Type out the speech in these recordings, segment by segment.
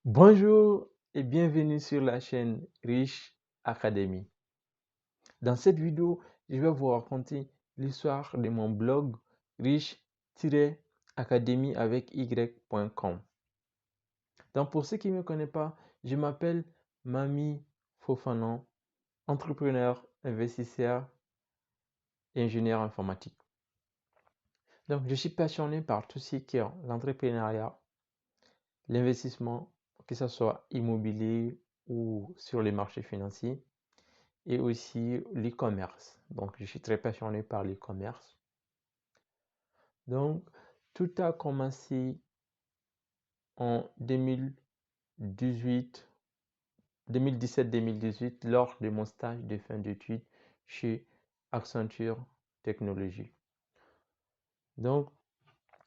Bonjour et bienvenue sur la chaîne Riche Academy. Dans cette vidéo, je vais vous raconter l'histoire de mon blog riche-academy avec y.com. Donc pour ceux qui ne me connaissent pas, je m'appelle Mami Fofana, entrepreneur, investisseur et ingénieur informatique. Donc je suis passionné par tout ce qui est l'entrepreneuriat, l'investissement, que ce soit immobilier ou sur les marchés financiers, et aussi l'e-commerce. Donc, je suis très passionné par l'e-commerce. Donc, tout a commencé en 2017-2018 lors de mon stage de fin d'études chez Accenture Technologies. Donc,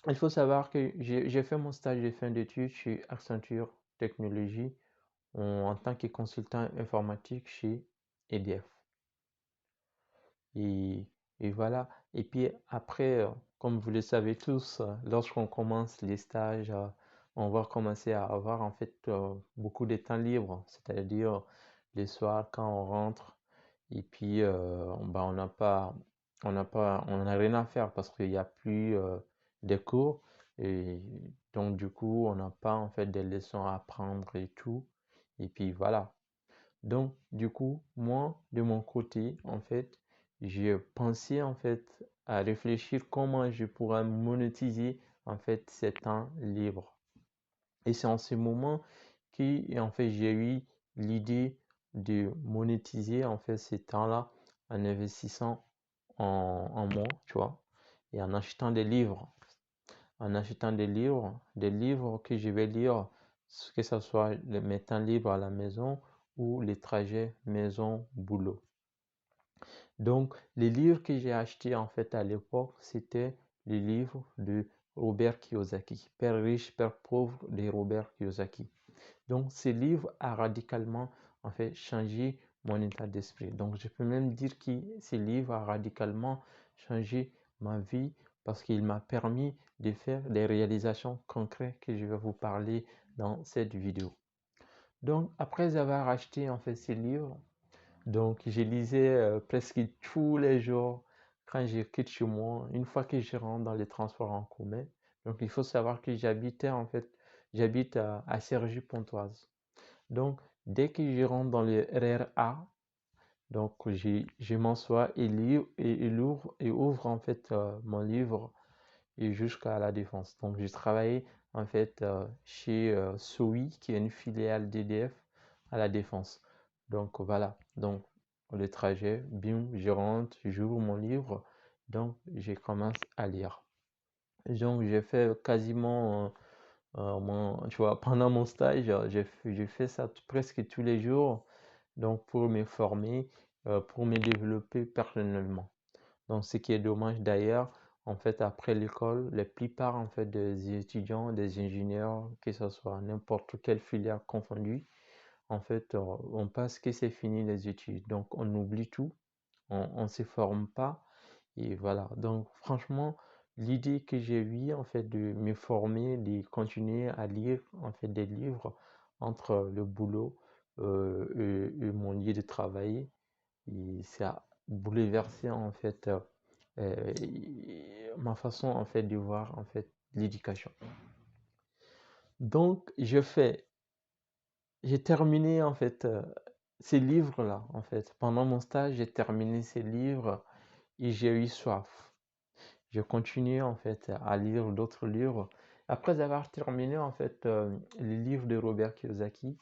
il faut savoir que j'ai fait mon stage de fin d'études chez Accenture Technologies en tant que consultant informatique chez EDF. Et, et voilà. Et puis après, comme vous le savez tous, lorsqu'on commence les stages, on va commencer à avoir en fait beaucoup de temps libre, c'est-à-dire les soirs quand on rentre et puis on n'a rien à faire parce qu'il n'y a plus de cours et donc du coup on n'a pas en fait des leçons à apprendre et tout. Et puis voilà. Donc, du coup, moi, de mon côté, en fait, j'ai pensé, en fait, à réfléchir comment je pourrais monétiser, en fait, ces temps libres. Et c'est en ce moment que, en fait, j'ai eu l'idée de monétiser, en fait, ces temps-là en investissant en moi, tu vois, et en achetant des livres. En achetant des livres que je vais lire, que ce soit mes temps libres à la maison ou les trajets maison-boulot. Donc, les livres que j'ai achetés en fait à l'époque, c'était les livres de Robert Kiyosaki, Père riche, Père pauvre de Robert Kiyosaki. Donc, ce livre a radicalement en fait changé mon état d'esprit. Donc, je peux même dire que ce livre a radicalement changé ma vie parce qu'il m'a permis de faire des réalisations concrètes que je vais vous parler dans cette vidéo. Donc, après avoir acheté en fait ces livres, donc je lisais presque tous les jours quand je quitte chez moi, une fois que je rentre dans les transports en commun. Donc, il faut savoir que j'habite à Cergy-Pontoise. Donc, dès que je rentre dans le RER A, donc je m'assois et ouvre en fait mon livre et jusqu'à la Défense. Donc, j'ai travaillé en fait chez SOI, qui est une filiale d'EDF à la Défense. Donc, voilà. Donc, le trajet, bim, je rentre, j'ouvre mon livre, donc je commence à lire. Donc, j'ai fait quasiment, tu vois, pendant mon stage, j'ai fait ça presque tous les jours, donc pour me former, pour me développer personnellement. Donc, ce qui est dommage d'ailleurs, en fait, après l'école, la plupart en fait des étudiants, des ingénieurs, que ce soit n'importe quelle filière confondue, en fait, on pense que c'est fini les études. Donc, on oublie tout, on ne se forme pas. Et voilà. Donc, franchement, l'idée que j'ai eue, en fait, de me former, de continuer à lire, en fait, des livres entre le boulot et mon lieu de travail, et ça a bouleversé en fait ma façon en fait de voir en fait l'éducation. Donc j'ai terminé en fait ces livres-là en fait. Pendant mon stage, j'ai terminé ces livres et j'ai eu soif. J'ai continué en fait à lire d'autres livres. Après avoir terminé en fait les livres de Robert Kiyosaki,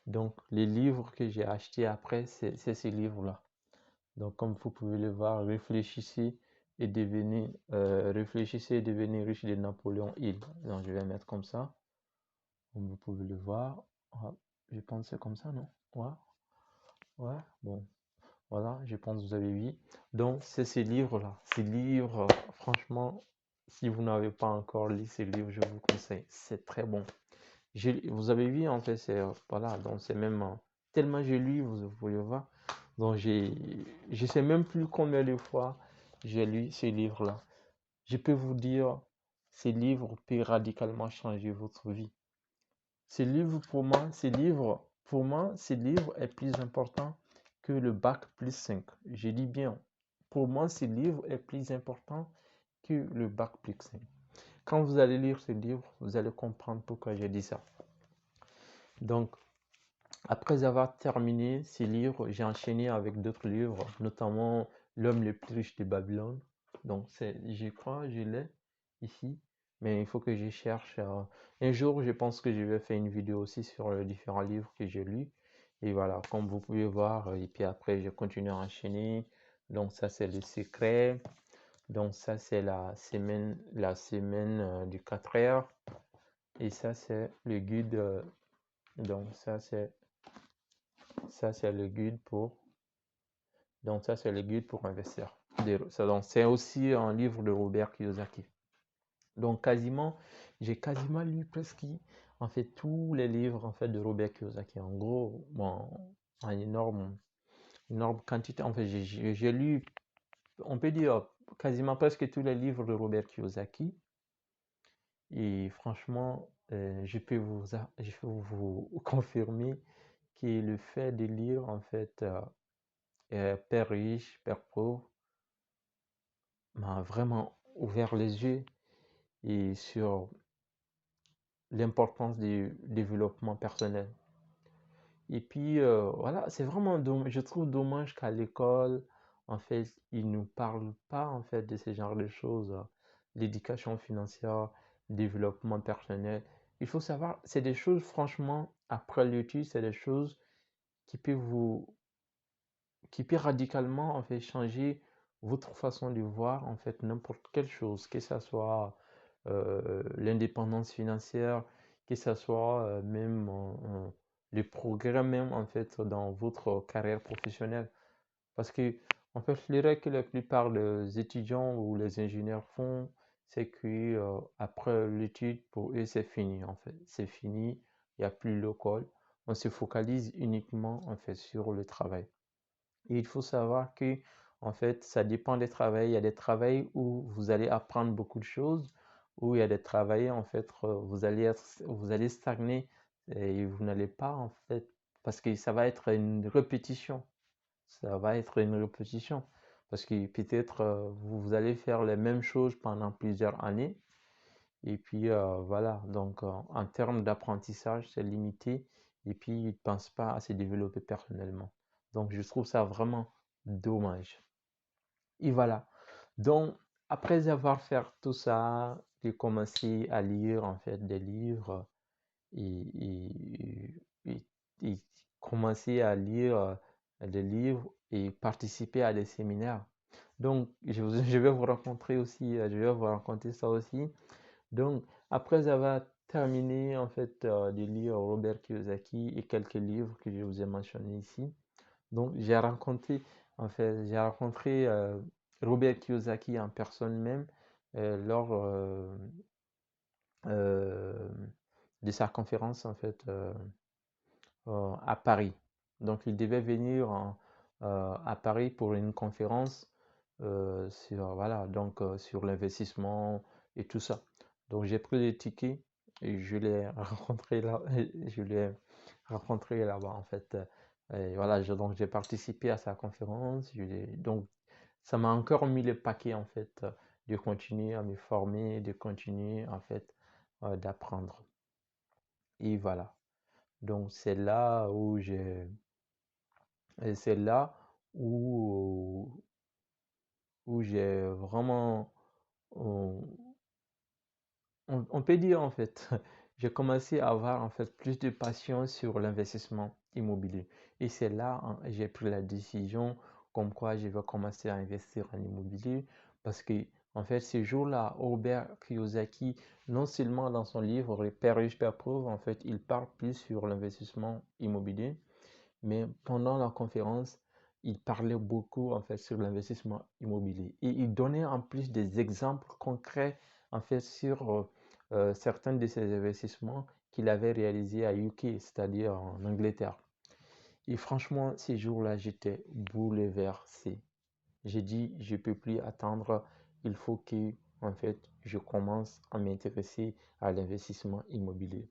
donc les livres que j'ai achetés après, c'est ces livres-là. Donc, comme vous pouvez le voir, réfléchissez et devenez riche de Napoléon Hill. Donc, je vais mettre comme ça. Comme vous pouvez le voir. Ah, je pense que c'est comme ça, non? Ouais, ouais, bon. Voilà, je pense que vous avez vu. Donc, c'est ces livres-là. Ces livres, franchement, si vous n'avez pas encore lu ces livres, je vous conseille. C'est très bon. Vous avez vu, en fait, voilà, donc c'est même tellement j'ai lu, vous pouvez voir. Donc, je sais même plus combien de fois j'ai lu ces livres-là. Je peux vous dire, ces livres peuvent radicalement changer votre vie. ce livre est plus important que le bac plus 5. Je dis bien, pour moi, ce livre est plus important que le bac plus 5. Quand vous allez lire ce livre, vous allez comprendre pourquoi j'ai dit ça. Donc, après avoir terminé ces livres, j'ai enchaîné avec d'autres livres, notamment L'homme le plus riche de Babylone. Donc, je crois, je l'ai ici, mais il faut que je cherche. Un jour, je pense que je vais faire une vidéo aussi sur les différents livres que j'ai lus. Et voilà, comme vous pouvez voir, et puis après, je continue à enchaîner. Donc, ça, c'est Le Secret. Donc, ça, c'est la semaine du 4 heures. Et ça, c'est le guide. Donc, ça, c'est le guide pour. Donc, ça, c'est le guide pour investir. Donc, c'est aussi un livre de Robert Kiyosaki. Donc, j'ai quasiment lu presque, en fait, tous les livres, en fait, de Robert Kiyosaki. En gros, bon, en énorme quantité. En fait, j'ai lu, on peut dire, quasiment presque tous les livres de Robert Kiyosaki. Et franchement, je peux vous confirmer que le fait de lire, en fait, Père riche, Père pauvre, m'a vraiment ouvert les yeux et sur l'importance du développement personnel. Et puis, voilà, c'est vraiment dommage. Je trouve dommage qu'à l'école, en fait, ils ne nous parlent pas, en fait, de ce genre de choses. L'éducation financière, développement personnel. Il faut savoir, c'est des choses, franchement, après l'étude, c'est des choses qui peuvent qui peut radicalement, en fait, changer votre façon de voir, en fait, n'importe quelle chose, que ce soit l'indépendance financière, que ce soit même les progrès même, en fait, dans votre carrière professionnelle. Parce que, en fait, l'erreur que la plupart des étudiants ou les ingénieurs font, c'est que après l'étude, pour eux, c'est fini, en fait. C'est fini, il n'y a plus l'école. On se focalise uniquement, en fait, sur le travail. Et il faut savoir que, en fait, ça dépend des travails. Il y a des travails où vous allez apprendre beaucoup de choses, où il y a des travails, en fait, vous allez stagner et vous n'allez pas, en fait, parce que ça va être une répétition. Ça va être une répétition. Parce que peut-être vous allez faire les mêmes choses pendant plusieurs années. Et puis voilà, donc en termes d'apprentissage, c'est limité. Et puis, ils ne pensent pas à se développer personnellement. Donc, je trouve ça vraiment dommage. Et voilà. Donc, après avoir fait tout ça, j'ai commencé à lire en fait des livres et commencer à lire des livres et participer à des séminaires. Donc, je vais vous raconter aussi, je vais vous raconter ça aussi. Donc, après avoir terminé en fait de lire Robert Kiyosaki et quelques livres que je vous ai mentionnés ici, donc j'ai rencontré Robert Kiyosaki en personne même lors euh, de sa conférence en fait à Paris. Donc, il devait venir à Paris pour une conférence sur, voilà, donc, sur l'investissement et tout ça. Donc, j'ai pris les tickets et je l'ai rencontré là, je l'ai rencontré là-bas, en fait. Et voilà, donc, j'ai participé à sa conférence. Donc, ça m'a encore mis le paquet, en fait, de continuer à me former, de continuer, en fait, d'apprendre. Et voilà. Donc, c'est là où, où j'ai vraiment, on, on peut dire en fait, j'ai commencé à avoir en fait plus de passion sur l'investissement immobilier. Et c'est là, hein, j'ai pris la décision comme quoi je vais commencer à investir en immobilier parce que en fait, ce jour-là, Robert Kiyosaki, non seulement dans son livre Père riche, Père pauvre, en fait, il parle plus sur l'investissement immobilier. Mais pendant la conférence, il parlait beaucoup en fait sur l'investissement immobilier et il donnait en plus des exemples concrets en fait sur certains de ces investissements qu'il avait réalisés à UK, c'est-à-dire en Angleterre. Et franchement, ces jours-là, j'étais bouleversé. J'ai dit, je ne peux plus attendre, il faut que en fait, je commence à m'intéresser à l'investissement immobilier.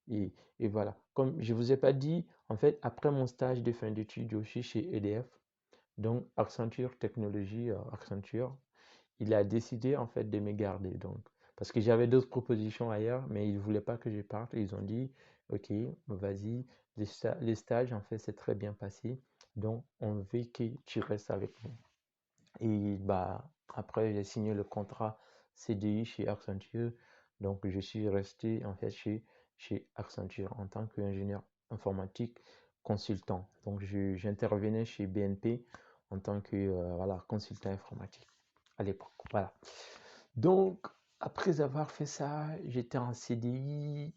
Et voilà. Comme je vous ai pas dit, en fait, après mon stage de fin d'études, je suis chez EDF, donc Accenture Technologie, Accenture, il a décidé en fait de me garder. Donc, parce que j'avais d'autres propositions ailleurs, mais ils ne voulaient pas que je parte. Ils ont dit, OK, vas-y, les stages, en fait, c'est très bien passé. Donc, on veut que tu restes avec nous. Et bah, après, j'ai signé le contrat CDI chez Accenture. Donc, je suis resté en fait chez Accenture en tant qu'ingénieur informatique consultant. Donc, j'intervenais chez BNP en tant que voilà, consultant informatique à l'époque. Voilà. Donc, après avoir fait ça, j'étais en CDI.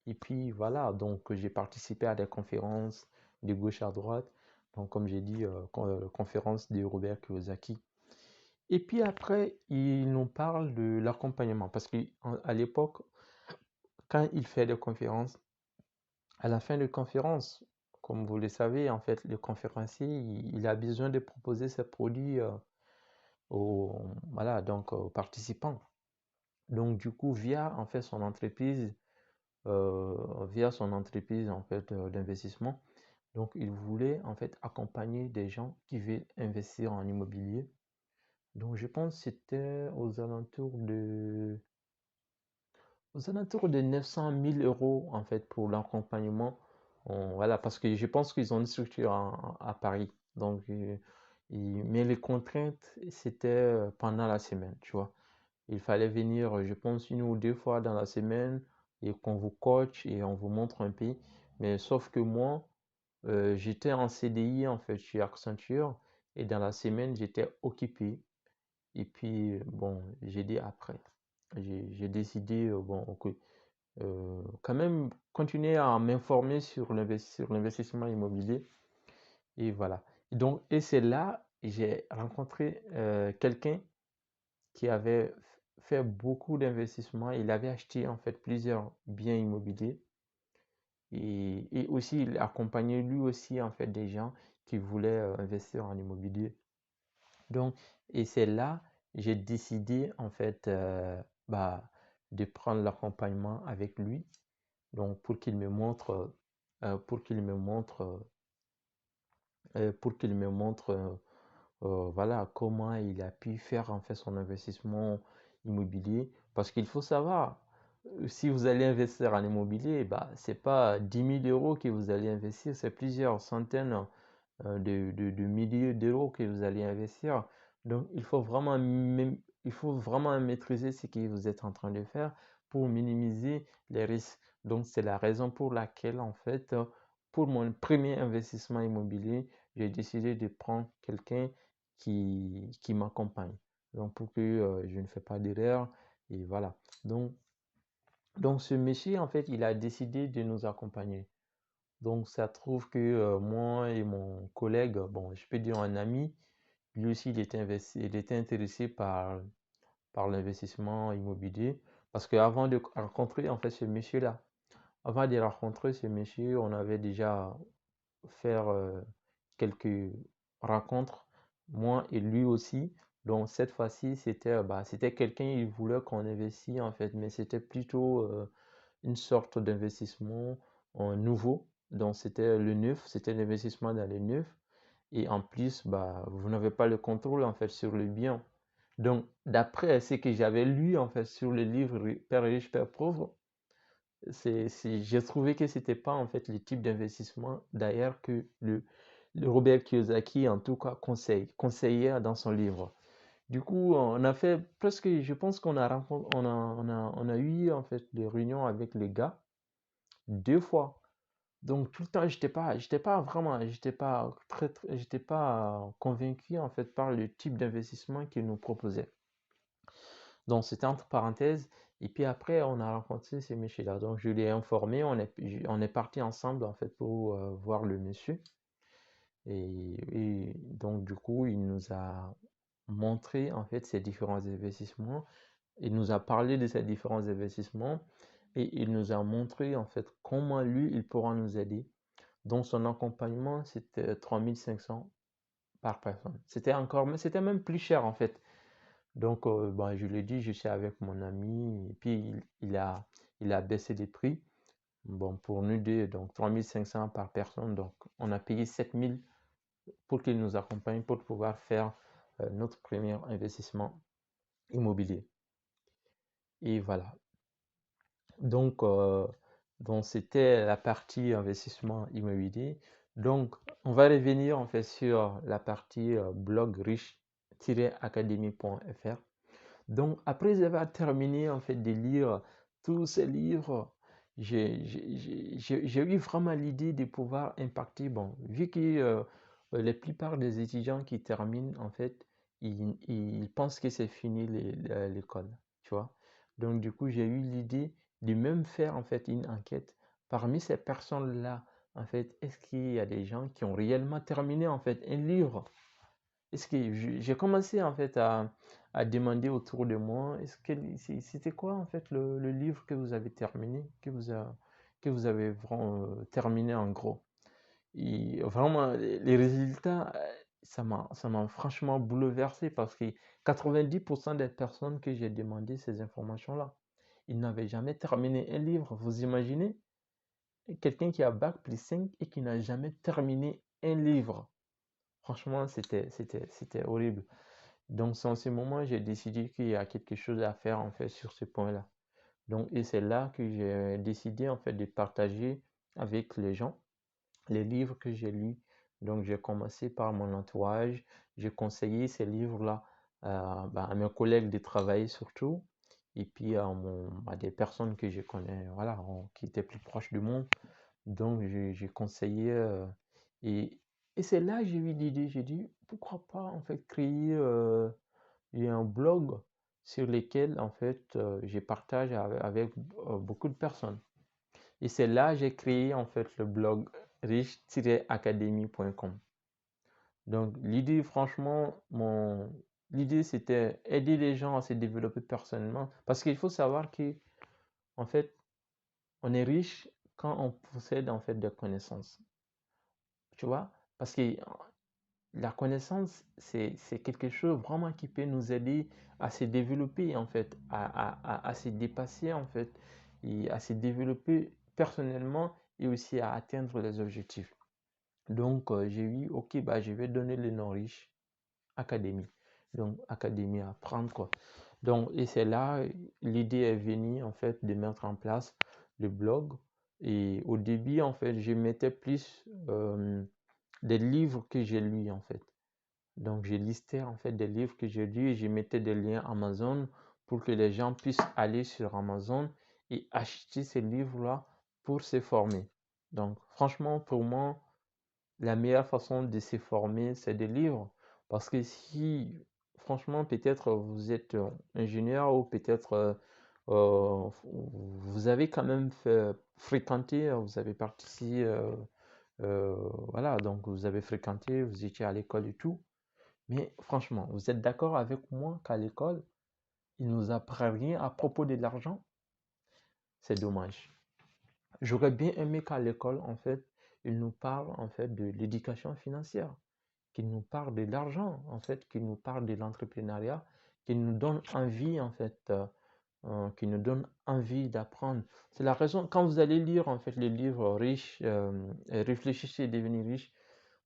Et puis voilà, donc j'ai participé à des conférences de gauche à droite. Donc, comme j'ai dit, conférence de Robert Kiyosaki. Et puis après, il nous parle de l'accompagnement. Parce qu'à l'époque, quand il fait des conférences, à la fin de conférence, comme vous le savez, en fait, le conférencier, il a besoin de proposer ses produits aux, voilà, donc, aux participants. Donc, du coup, en fait, via son entreprise, en fait, d'investissement, donc, il voulait, en fait, accompagner des gens qui veulent investir en immobilier. Donc, je pense que c'était aux alentours de 900 000 euros, en fait, pour l'accompagnement. Voilà, parce que je pense qu'ils ont une structure à Paris. Donc, mais les contraintes, c'était pendant la semaine, tu vois. Il fallait venir, je pense, une ou deux fois dans la semaine et qu'on vous coach et on vous montre un peu. Mais sauf que moi, j'étais en CDI, en fait, chez Accenture et dans la semaine, j'étais occupé. Et puis, bon, j'ai dit après. J'ai décidé, bon, ok, quand même continuer à m'informer sur l'investissement immobilier. Et voilà. Donc, et c'est là j'ai rencontré quelqu'un qui avait fait beaucoup d'investissements. Il avait acheté en fait plusieurs biens immobiliers et aussi il accompagnait lui aussi en fait des gens qui voulaient investir en immobilier. Donc, et c'est là j'ai décidé en fait bah, de prendre l'accompagnement avec lui. Donc, pour qu'il me montre, voilà, comment il a pu faire en fait son investissement immobilier. Parce qu'il faut savoir, si vous allez investir en immobilier, bah, c'est pas 10 000 € que vous allez investir, c'est plusieurs centaines de milliers d'euros que vous allez investir. Donc, il faut vraiment maîtriser ce que vous êtes en train de faire pour minimiser les risques. Donc, c'est la raison pour laquelle, en fait, pour mon premier investissement immobilier, j'ai décidé de prendre quelqu'un qui m'accompagne. Donc, pour que je ne fais pas d'erreur. Et voilà. Donc, ce monsieur, en fait, il a décidé de nous accompagner. Donc, ça trouve que moi et mon collègue, bon, je peux dire un ami, lui aussi, il était intéressé par l'investissement immobilier. Parce qu'avant de rencontrer, en fait, ce monsieur-là, avant de rencontrer ce monsieur, on avait déjà fait quelques rencontres, moi et lui aussi. Donc, cette fois-ci, c'était quelqu'un, il voulait qu'on investisse, en fait, mais c'était plutôt une sorte d'investissement nouveau. Donc, c'était le neuf, c'était l'investissement dans le neuf. Et en plus, bah, vous n'avez pas le contrôle en fait sur le bien. Donc, d'après ce que j'avais lu en fait sur le livre Père riche, Père pauvre, j'ai trouvé que c'était pas en fait le type d'investissement d'ailleurs que le Robert Kiyosaki en tout cas conseillait dans son livre. Du coup, on a fait presque, je pense qu'on a, on a eu en fait des réunions avec les gars 2 fois. Donc tout le temps, j'étais pas convaincu en fait par le type d'investissement qu'il nous proposait. Donc c'était entre parenthèses. Et puis après, on a rencontré ces messieurs-là. Donc je l'ai informé, on est parti ensemble en fait pour voir le monsieur. Et donc du coup, il nous a montré en fait ses différents investissements. Il nous a parlé de ces différents investissements et il nous a montré en fait comment lui, il pourra nous aider. Donc son accompagnement, c'était 3500 par personne. Mais c'était même plus cher en fait. Donc ben, je l'ai dit, je suis avec mon ami et puis il a baissé les prix. Bon, pour nous deux, donc 3500 par personne. Donc, on a payé 7000 pour qu'il nous accompagne pour pouvoir faire notre premier investissement immobilier. Et voilà. Donc, c'était la partie investissement immobilier. Donc, on va revenir en fait sur la partie blog riche-académie.fr. Donc, après avoir terminé en fait de lire tous ces livres, j'ai eu vraiment l'idée de pouvoir impacter. Bon, vu que la plupart des étudiants qui terminent, en fait, ils pensent que c'est fini l'école, tu vois. Donc, du coup, j'ai eu l'idée de même faire en fait une enquête parmi ces personnes-là. En fait, est-ce qu'il y a des gens qui ont réellement terminé en fait un livre? Est-ce que j'ai commencé en fait à demander autour de moi, c'était quoi en fait le livre que vous avez terminé, que vous avez vraiment terminé en gros. Et vraiment, les résultats, ça m'a franchement bouleversé parce que 90% des personnes que j'ai demandé ces informations-là, ils n'avaient jamais terminé un livre. Vous imaginez quelqu'un qui a bac plus 5 et qui n'a jamais terminé un livre. Franchement, c'était horrible. Donc, c'est en ce moment j'ai décidé qu'il y a quelque chose à faire en fait sur ce point-là. Donc, et c'est là que j'ai décidé en fait de partager avec les gens les livres que j'ai lus. Donc, j'ai commencé par mon entourage. J'ai conseillé ces livres-là à mes collègues de travail surtout. Et puis à des personnes que je connais, voilà, qui étaient plus proches de moi. Donc, j'ai conseillé. Et, et c'est là que j'ai eu l'idée. J'ai dit, pourquoi pas en fait créer un blog sur lequel en fait je partage avec beaucoup de personnes. Et c'est là que j'ai créé en fait le blog riche-académie.com. Donc l'idée, franchement, l'idée c'était aider les gens à se développer personnellement. Parce qu'il faut savoir que en fait, on est riche quand on possède en fait des connaissances. Tu vois? Parce que la connaissance, c'est quelque chose vraiment qui peut nous aider à se développer, en fait, à se dépasser, en fait, et à se développer personnellement et aussi à atteindre les objectifs. Donc, j'ai eu, ok, bah, je vais donner le nom riche, académie. Donc, académie à apprendre, quoi. Donc, et c'est là, l'idée est venue, en fait, de mettre en place le blog. Et au début, en fait, je mettais plus des livres que j'ai lus, en fait. Donc, j'ai listé en fait des livres que j'ai lus et je mettais des liens Amazon pour que les gens puissent aller sur Amazon et acheter ces livres-là pour se former. Donc, franchement, pour moi, la meilleure façon de se former, c'est des livres. Parce que si, franchement, peut-être vous êtes ingénieur ou peut-être vous avez quand même fréquenté, vous avez participé, voilà, donc vous avez fréquenté, vous étiez à l'école et tout. Mais franchement, vous êtes d'accord avec moi qu'à l'école, ils nous apprennent rien à propos de l'argent? C'est dommage. J'aurais bien aimé qu'à l'école, en fait, ils nous parlent en fait de l'éducation financière, qu'ils nous parlent de l'argent, en fait, qu'ils nous parlent de l'entrepreneuriat, qu'ils nous donnent envie, en fait, qu'ils nous donnent envie d'apprendre. C'est la raison, quand vous allez lire, en fait, le livre riche, réfléchissez et devenir riche,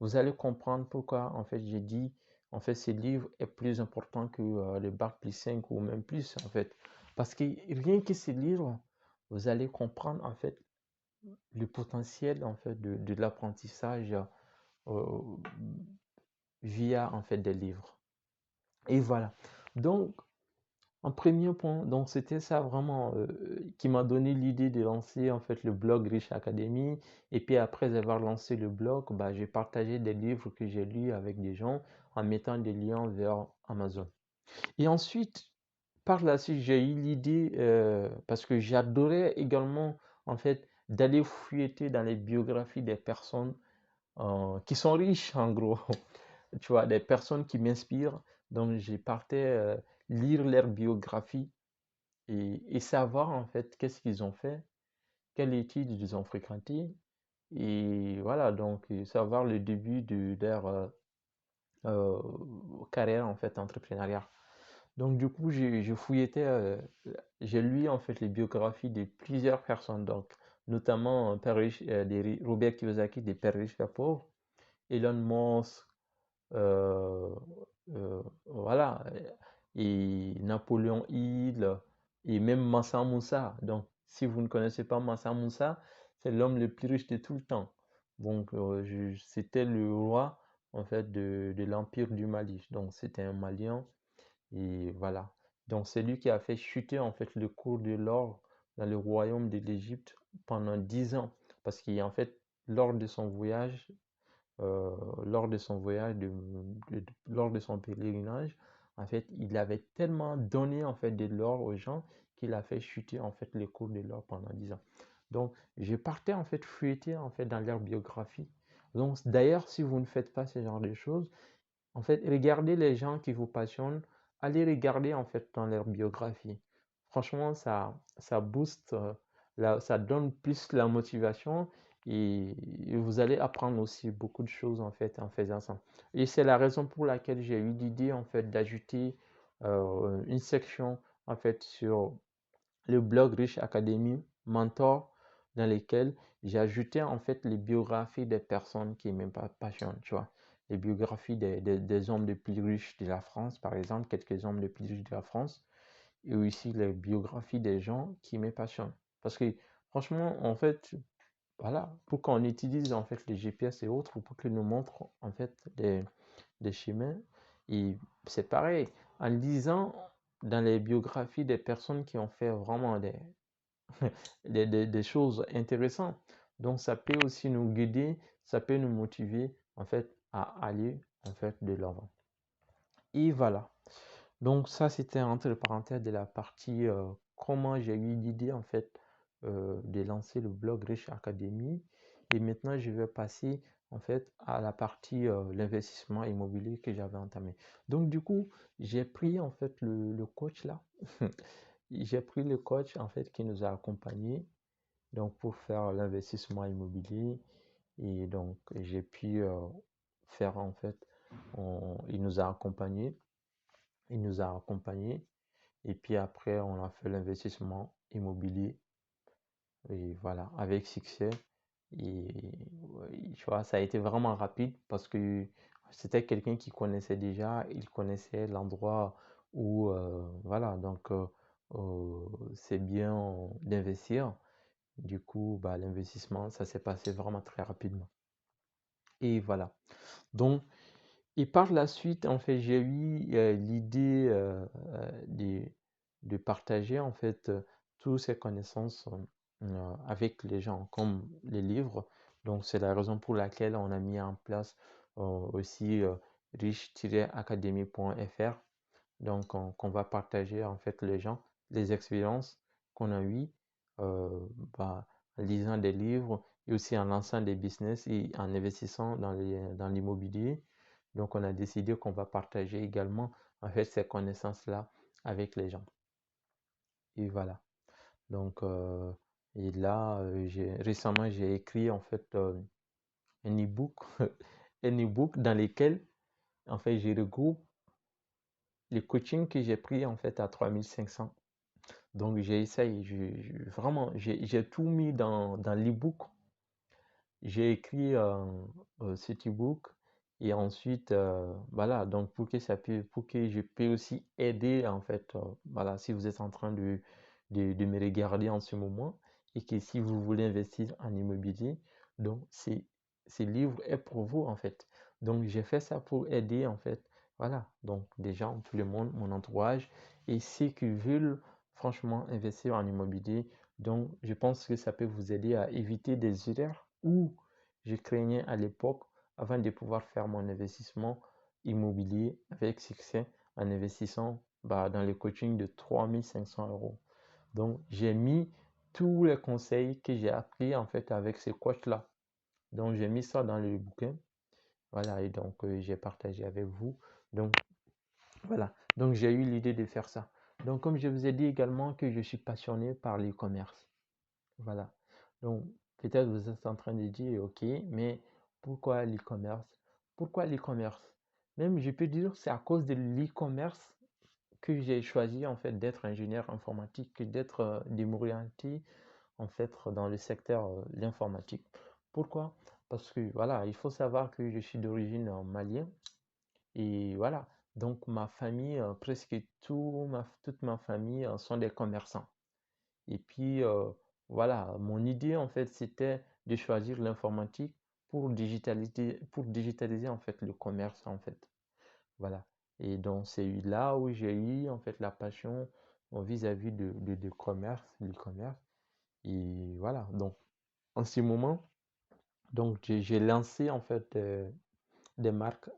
vous allez comprendre pourquoi, en fait, j'ai dit, en fait, ce livre est plus important que le bac plus 5 ou même plus, en fait. Parce que rien que ce livre, vous allez comprendre, en fait, le potentiel, en fait, de l'apprentissage euh, via, en fait, des livres. Et voilà. Donc, en premier point, donc c'était ça vraiment qui m'a donné l'idée de lancer en fait le blog Riche Academy. Et puis après avoir lancé le blog, bah, j'ai partagé des livres que j'ai lus avec des gens en mettant des liens vers Amazon. Et ensuite, par la suite, j'ai eu l'idée, parce que j'adorais également en fait d'aller fouilleter dans les biographies des personnes qui sont riches en gros. Tu vois, des personnes qui m'inspirent. Donc, j'ai partais lire leur biographie et savoir en fait qu'est-ce qu'ils ont fait, quelles études ils ont fréquentées. Et voilà, donc savoir le début de leur euh, carrière en fait entrepreneuriale. Donc du coup, j'ai fouillé, j'ai lu en fait les biographies de plusieurs personnes. Donc notamment Robert Kiyosaki, des Pères riches, Pères pauvres, Elon Musk, euh, voilà, et Napoléon Hill, et même Mansa Moussa. Donc, si vous ne connaissez pas Mansa Moussa, c'est l'homme le plus riche de tout le temps. Donc, c'était le roi, en fait, de l'Empire du Mali. Donc, c'était un Malien, et voilà. Donc, c'est lui qui a fait chuter, en fait, le cours de l'or dans le royaume de l'Égypte pendant 10 ans. Parce qu'en fait, lors de son voyage, euh, lors de son voyage, lors de son pèlerinage, en fait, il avait tellement donné en fait de l'or aux gens qu'il a fait chuter en fait les cours de l'or pendant 10 ans. Donc, je partais en fait fouetter en fait dans leur biographie. Donc, d'ailleurs, si vous ne faites pas ce genre de choses, en fait, regardez les gens qui vous passionnent, allez regarder en fait dans leur biographie. Franchement, ça booste, ça donne plus la motivation et vous allez apprendre aussi beaucoup de choses en fait en faisant ça. Et c'est la raison pour laquelle j'ai eu l'idée en fait d'ajouter une section en fait sur le blog Rich Academy Mentor dans lequel j'ai ajouté en fait les biographies des personnes qui me passionnent, tu vois. Les biographies des hommes les plus riches de la France, par exemple, quelques hommes les plus riches de la France, et aussi les biographies des gens qui me passionnent. Parce que franchement, en fait, voilà, pour qu'on utilise en fait les GPS et autres, pour qu'ils nous montrent en fait des chemins, et c'est pareil, en lisant dans les biographies des personnes qui ont fait vraiment des choses intéressantes. Donc, ça peut aussi nous guider, ça peut nous motiver, en fait, à aller, en fait, de l'avant. Et voilà. Donc, ça, c'était entre parenthèses de la partie comment j'ai eu l'idée, en fait, de lancer le blog Rich Academy. Et maintenant, je vais passer, en fait, à la partie l'investissement immobilier que j'avais entamé. Donc, du coup, j'ai pris, en fait, le coach là. J'ai pris le coach, en fait, qui nous a accompagnés donc pour faire l'investissement immobilier. Et donc j'ai pu faire en fait, il nous a accompagnés, il nous a accompagnés et puis après on a fait l'investissement immobilier et voilà, avec succès. Et tu vois, ça a été vraiment rapide parce que c'était quelqu'un qui connaissait déjà, il connaissait l'endroit où, voilà, donc c'est bien d'investir. Du coup, bah, l'investissement, ça s'est passé vraiment très rapidement. Et voilà. Donc, et par la suite, en fait, j'ai eu l'idée de partager en fait toutes ces connaissances avec les gens, comme les livres. Donc, c'est la raison pour laquelle on a mis en place aussi rich-academy.fr. Donc, qu'on va partager en fait les gens, les expériences qu'on a eues euh, bah, en lisant des livres et aussi en lançant des business et en investissant dans l'immobilier. Donc, on a décidé qu'on va partager également en fait ces connaissances-là avec les gens. Et voilà. Donc, et là, récemment, j'ai écrit en fait un e-book, un e-book dans lequel en fait je regroupe les coachings que j'ai pris en fait à 3500. Donc j'ai essayé, vraiment, j'ai tout mis dans l'e-book. J'ai écrit cet e-book et ensuite, voilà, donc pour que je puisse aussi aider en fait, voilà, si vous êtes en train de me regarder en ce moment et que si vous voulez investir en immobilier, donc ce livre est pour vous en fait. Donc j'ai fait ça pour aider en fait, voilà, donc des gens, tout le monde, mon entourage et ceux qui veulent franchement investir en immobilier. Donc je pense que ça peut vous aider à éviter des erreurs ou je craignais à l'époque avant de pouvoir faire mon investissement immobilier avec succès en investissant bah, dans le coaching de 3500 euros. Donc, j'ai mis tous les conseils que j'ai appris en fait avec ces coachs-là. Donc, j'ai mis ça dans le bouquin. Voilà, et donc j'ai partagé avec vous. Donc, voilà. Donc, j'ai eu l'idée de faire ça. Donc, comme je vous ai dit également que je suis passionné par l'e-commerce. Voilà. Donc, peut-être vous êtes en train de dire, OK, mais pourquoi l'e-commerce? Pourquoi l'e-commerce? Même, je peux dire, c'est à cause de l'e-commerce que j'ai choisi, en fait, d'être ingénieur informatique, d'être, de m'orienter, en fait dans le secteur de l'informatique. Pourquoi? Parce que voilà, il faut savoir que je suis d'origine malienne et voilà. Donc ma famille, presque toute ma famille sont des commerçants. Et puis voilà, mon idée en fait c'était de choisir l'informatique pour digitaliser en fait le commerce en fait. Voilà. Et donc, c'est là où j'ai eu en fait la passion vis-à-vis de commerce, du commerce. Et voilà. Donc, en ce moment, donc j'ai lancé en fait des marques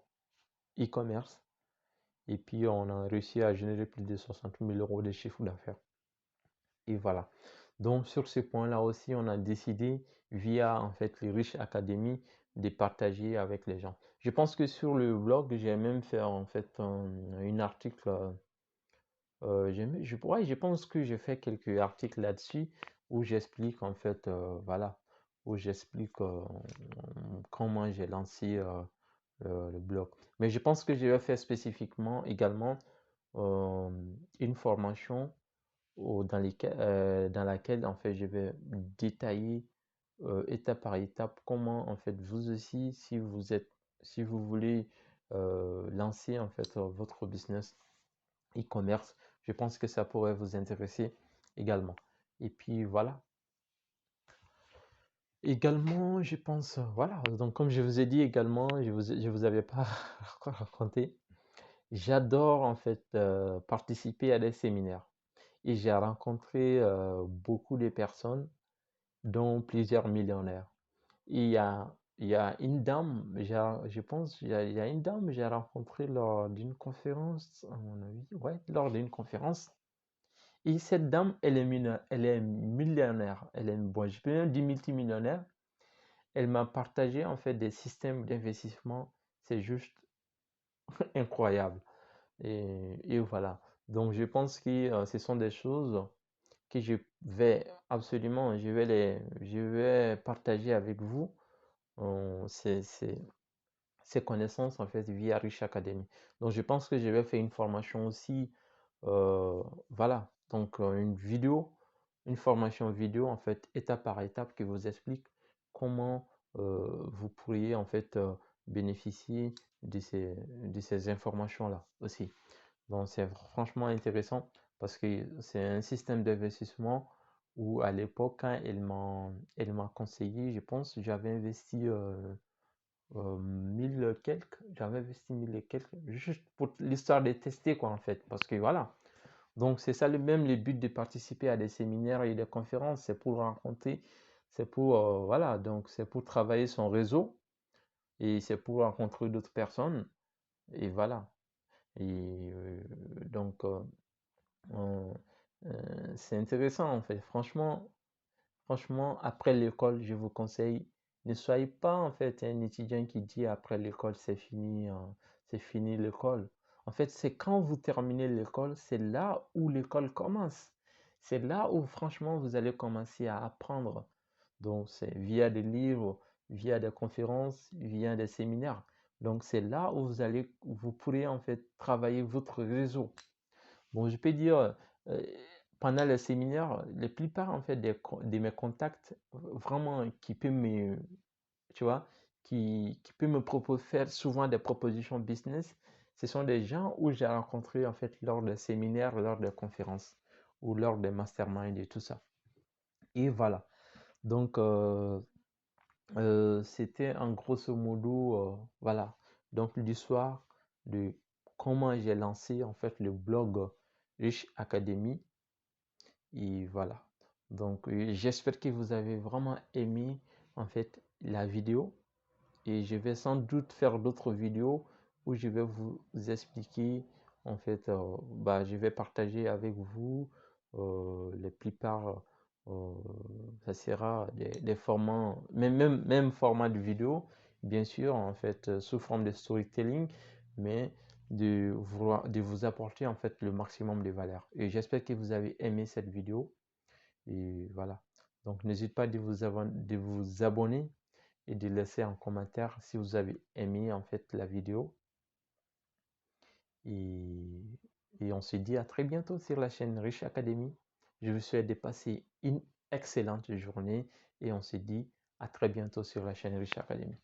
e-commerce. Et puis, on a réussi à générer plus de 60 000 euros de chiffre d'affaires. Et voilà. Donc, sur ce point-là aussi, on a décidé, via en fait les Riches Academy, de partager avec les gens. Je pense que sur le blog, j'ai même fait en fait un article. Ouais, je pense que j'ai fait quelques articles là-dessus où j'explique en fait, voilà, où j'explique comment j'ai lancé le blog. Mais je pense que je vais faire spécifiquement également euh, une formation dans laquelle en fait je vais détailler étape par étape comment en fait vous aussi, si vous voulez lancer en fait votre business e-commerce, je pense que ça pourrait vous intéresser également. Et puis voilà. Également, je pense, voilà, donc comme je vous ai dit également, je vous avais pas encore raconté, j'adore en fait participer à des séminaires et j'ai rencontré beaucoup de personnes, dont plusieurs millionnaires. Il y a une dame, je pense, il y a une dame que j'ai rencontrée lors d'une conférence, à mon avis, ouais, lors d'une conférence. Et cette dame, elle est millionnaire. Elle est, bon, je peux même dire multimillionnaire. Elle m'a partagé en fait des systèmes d'investissement. C'est juste incroyable. Et voilà. Donc je pense que ce sont des choses que je vais absolument, je vais partager avec vous ces connaissances en fait via Rich Academy. Donc je pense que je vais faire une formation aussi, voilà, donc une formation vidéo en fait étape par étape qui vous explique comment vous pourriez en fait bénéficier de ces informations-là aussi. Donc c'est franchement intéressant parce que c'est un système d'investissement où à l'époque quand elle m'a conseillé, je pense, j'avais investi 1000 quelques, j'avais investi 1000 et quelques, juste pour l'histoire de tester quoi en fait, parce que voilà. Donc c'est ça même le but de participer à des séminaires et des conférences, c'est pour rencontrer, c'est pour, voilà, donc c'est pour travailler son réseau et c'est pour rencontrer d'autres personnes et voilà. Et donc euh, c'est intéressant en fait, franchement. Franchement, après l'école, je vous conseille, ne soyez pas en fait un étudiant qui dit après l'école c'est fini l'école. En fait, c'est quand vous terminez l'école, c'est là où l'école commence. C'est là où franchement vous allez commencer à apprendre. Donc, c'est via des livres, via des conférences, via des séminaires. Donc, c'est là où vous pourrez en fait travailler votre réseau. Bon, je peux dire, euh, pendant le séminaire, la plupart en fait de mes contacts, vraiment qui peut me, tu vois, qui peut me proposer, faire souvent des propositions business, ce sont des gens où j'ai rencontré en fait lors des séminaires, lors des conférences ou lors des masterminds et tout ça. Et voilà. Donc, c'était en grosso modo, voilà. Donc, l'histoire de comment j'ai lancé en fait le blog Rich Academy. Et voilà. Donc, j'espère que vous avez vraiment aimé en fait la vidéo. Et je vais sans doute faire d'autres vidéos où je vais vous expliquer en fait, je vais partager avec vous les plupart, euh, ça sera des formats, même format de vidéo, bien sûr, en fait, sous forme de storytelling, mais de vous apporter en fait le maximum de valeur. Et j'espère que vous avez aimé cette vidéo. Et voilà. Donc, n'hésitez pas de vous abonner et de laisser un commentaire si vous avez aimé en fait la vidéo. Et, et on se dit à très bientôt sur la chaîne Rich Academy. Je vous souhaite de passer une excellente journée et on se dit à très bientôt sur la chaîne Riche Academy.